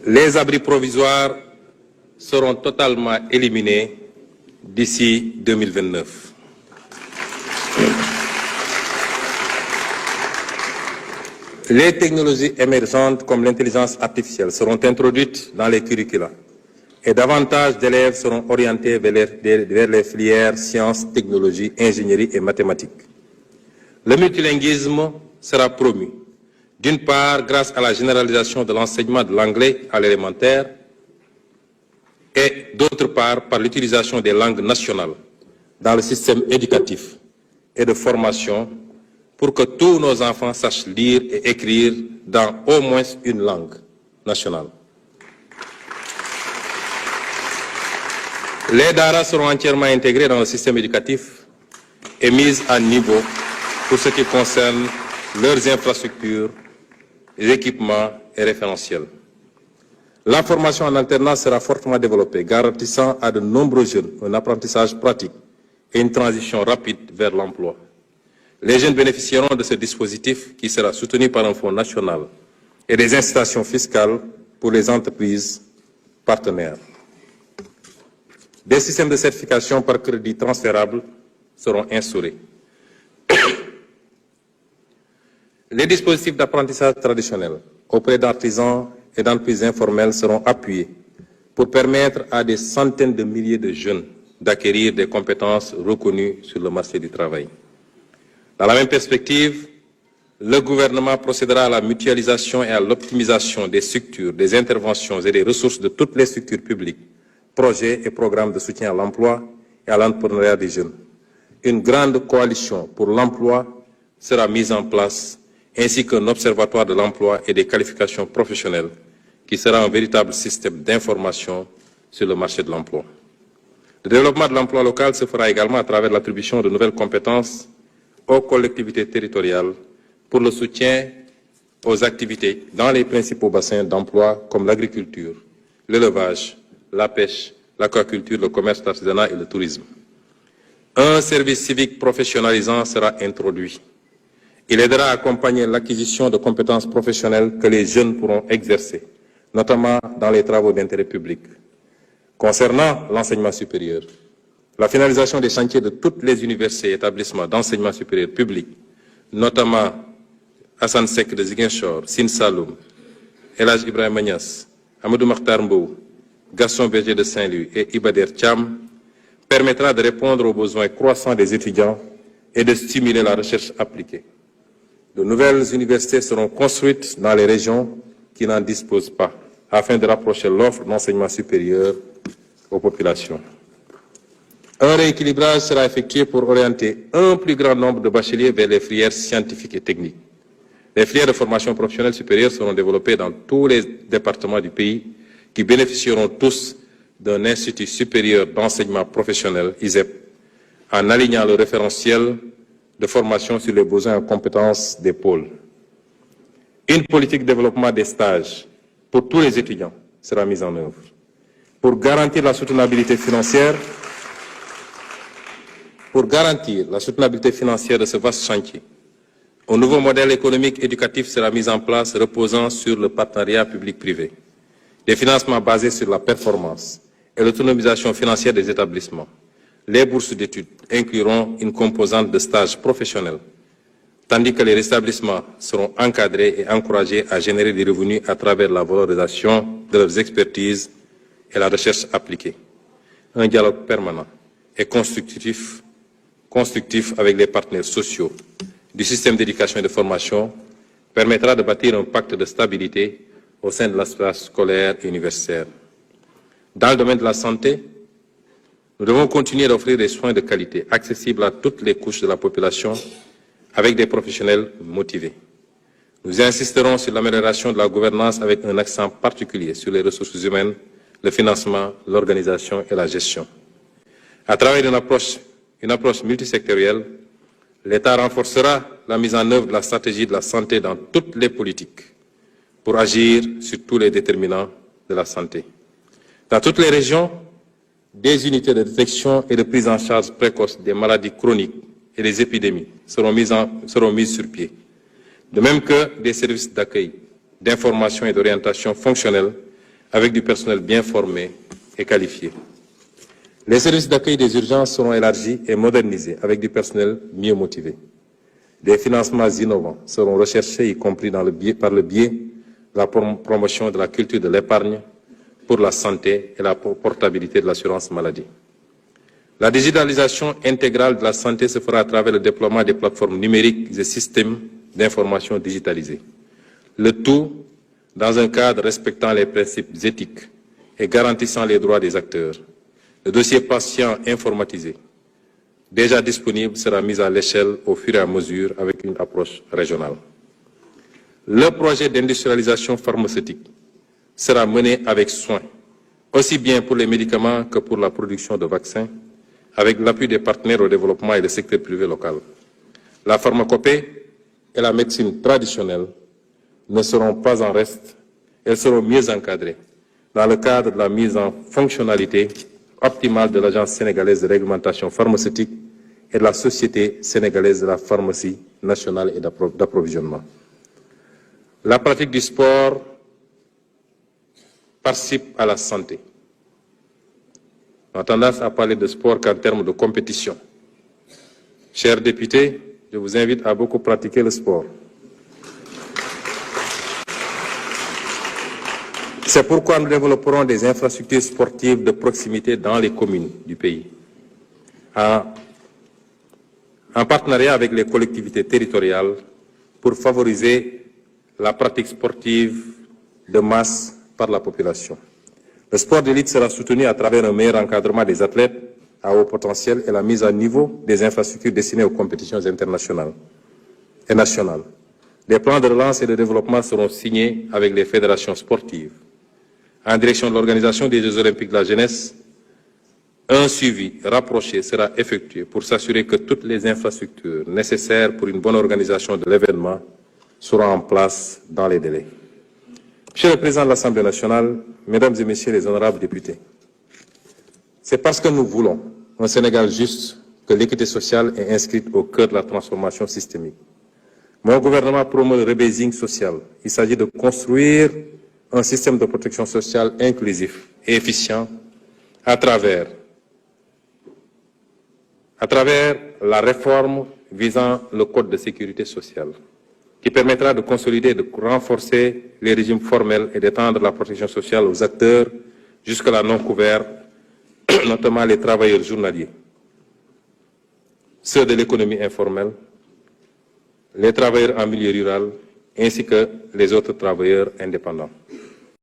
Les abris provisoires seront totalement éliminés d'ici 2029. Les technologies émergentes comme l'intelligence artificielle seront introduites dans les curricula et davantage d'élèves seront orientés vers les filières sciences, technologies, ingénierie et mathématiques. Le multilinguisme sera promu, d'une part grâce à la généralisation de l'enseignement de l'anglais à l'élémentaire et d'autre part par l'utilisation des langues nationales dans le système éducatif et de formation pour que tous nos enfants sachent lire et écrire dans au moins une langue nationale. Les daara seront entièrement intégrés dans le système éducatif et mis à niveau pour ce qui concerne leurs infrastructures, les équipements et référentiels. La formation en alternance sera fortement développée, garantissant à de nombreux jeunes un apprentissage pratique et une transition rapide vers l'emploi. Les jeunes bénéficieront de ce dispositif qui sera soutenu par un fonds national et des incitations fiscales pour les entreprises partenaires. Des systèmes de certification par crédit transférable seront instaurés. Les dispositifs d'apprentissage traditionnels auprès d'artisans et d'entreprises informelles seront appuyés pour permettre à des centaines de milliers de jeunes d'acquérir des compétences reconnues sur le marché du travail. Dans la même perspective, le gouvernement procédera à la mutualisation et à l'optimisation des structures, des interventions et des ressources de toutes les structures publiques, projets et programmes de soutien à l'emploi et à l'entrepreneuriat des jeunes. Une grande coalition pour l'emploi sera mise en place, ainsi qu'un observatoire de l'emploi et des qualifications professionnelles, qui sera un véritable système d'information sur le marché de l'emploi. Le développement de l'emploi local se fera également à travers l'attribution de nouvelles compétences aux collectivités territoriales pour le soutien aux activités dans les principaux bassins d'emploi comme l'agriculture, l'élevage, la pêche, l'aquaculture, le commerce, l'artisanat et le tourisme. Un service civique professionnalisant sera introduit. Il aidera à accompagner l'acquisition de compétences professionnelles que les jeunes pourront exercer, notamment dans les travaux d'intérêt public. Concernant l'enseignement supérieur, la finalisation des chantiers de toutes les universités et établissements d'enseignement supérieur public, notamment Hassan Sek de Ziguinchor, Sine Saloum, El Hadj Ibrahima Niass, Amadou Makhtar Mbow, Gaston Berger de Saint-Louis et Ibader Thiam, permettra de répondre aux besoins croissants des étudiants et de stimuler la recherche appliquée. De nouvelles universités seront construites dans les régions qui n'en disposent pas, afin de rapprocher l'offre d'enseignement supérieur aux populations. Un rééquilibrage sera effectué pour orienter un plus grand nombre de bacheliers vers les filières scientifiques et techniques. Les filières de formation professionnelle supérieure seront développées dans tous les départements du pays qui bénéficieront tous d'un institut supérieur d'enseignement professionnel, ISEP, en alignant le référentiel de formation sur les besoins en compétences des pôles. Une politique de développement des stages pour tous les étudiants sera mise en œuvre. Pour garantir la soutenabilité financière de ce vaste chantier, un nouveau modèle économique éducatif sera mis en place reposant sur le partenariat public-privé, des financements basés sur la performance et l'autonomisation financière des établissements. Les bourses d'études incluront une composante de stage professionnel, tandis que les établissements seront encadrés et encouragés à générer des revenus à travers la valorisation de leurs expertises et la recherche appliquée. Un dialogue permanent et constructif avec les partenaires sociaux du système d'éducation et de formation permettra de bâtir un pacte de stabilité au sein de l'espace scolaire et universitaire. Dans le domaine de la santé, nous devons continuer d'offrir des soins de qualité accessibles à toutes les couches de la population avec des professionnels motivés. Nous insisterons sur l'amélioration de la gouvernance avec un accent particulier sur les ressources humaines, le financement, l'organisation et la gestion. À travers une approche multisectorielle, l'État renforcera la mise en œuvre de la stratégie de la santé dans toutes les politiques pour agir sur tous les déterminants de la santé. Dans toutes les régions, des unités de détection et de prise en charge précoce des maladies chroniques et des épidémies seront mises sur pied. De même que des services d'accueil, d'information et d'orientation fonctionnelle avec du personnel bien formé et qualifié. Les services d'accueil des urgences seront élargis et modernisés avec du personnel mieux motivé. Des financements innovants seront recherchés, y compris par le biais de la promotion de la culture de l'épargne pour la santé et la portabilité de l'assurance maladie. La digitalisation intégrale de la santé se fera à travers le déploiement des plateformes numériques et systèmes d'information digitalisés. Le tout dans un cadre respectant les principes éthiques et garantissant les droits des acteurs. Le dossier patient informatisé, déjà disponible, sera mis à l'échelle au fur et à mesure avec une approche régionale. Le projet d'industrialisation pharmaceutique sera mené avec soin, aussi bien pour les médicaments que pour la production de vaccins, avec l'appui des partenaires au développement et du secteur privé local. La pharmacopée et la médecine traditionnelle ne seront pas en reste, elles seront mieux encadrées dans le cadre de la mise en fonctionnalité optimale de l'Agence sénégalaise de réglementation pharmaceutique et de la Société sénégalaise de la pharmacie nationale et d'approvisionnement. La pratique du sport participe à la santé. On a tendance à parler de sport qu'en termes de compétition. Chers députés, je vous invite à beaucoup pratiquer le sport. C'est pourquoi nous développerons des infrastructures sportives de proximité dans les communes du pays, en partenariat avec les collectivités territoriales pour favoriser la pratique sportive de masse par la population. Le sport d'élite sera soutenu à travers un meilleur encadrement des athlètes à haut potentiel et la mise à niveau des infrastructures destinées aux compétitions internationales et nationales. Des plans de relance et de développement seront signés avec les fédérations sportives. En direction de l'organisation des Jeux olympiques de la jeunesse, un suivi rapproché sera effectué pour s'assurer que toutes les infrastructures nécessaires pour une bonne organisation de l'événement seront en place dans les délais. Monsieur le Président de l'Assemblée nationale, Mesdames et Messieurs les honorables députés, c'est parce que nous voulons un Sénégal juste que l'équité sociale est inscrite au cœur de la transformation systémique. Mon gouvernement promeut le rebasing social. Il s'agit de construire un système de protection sociale inclusif et efficient à travers la réforme visant le Code de sécurité sociale, qui permettra de consolider et de renforcer les régimes formels et d'étendre la protection sociale aux acteurs jusque-là non couverts, notamment les travailleurs journaliers, ceux de l'économie informelle, les travailleurs en milieu rural, ainsi que les autres travailleurs indépendants.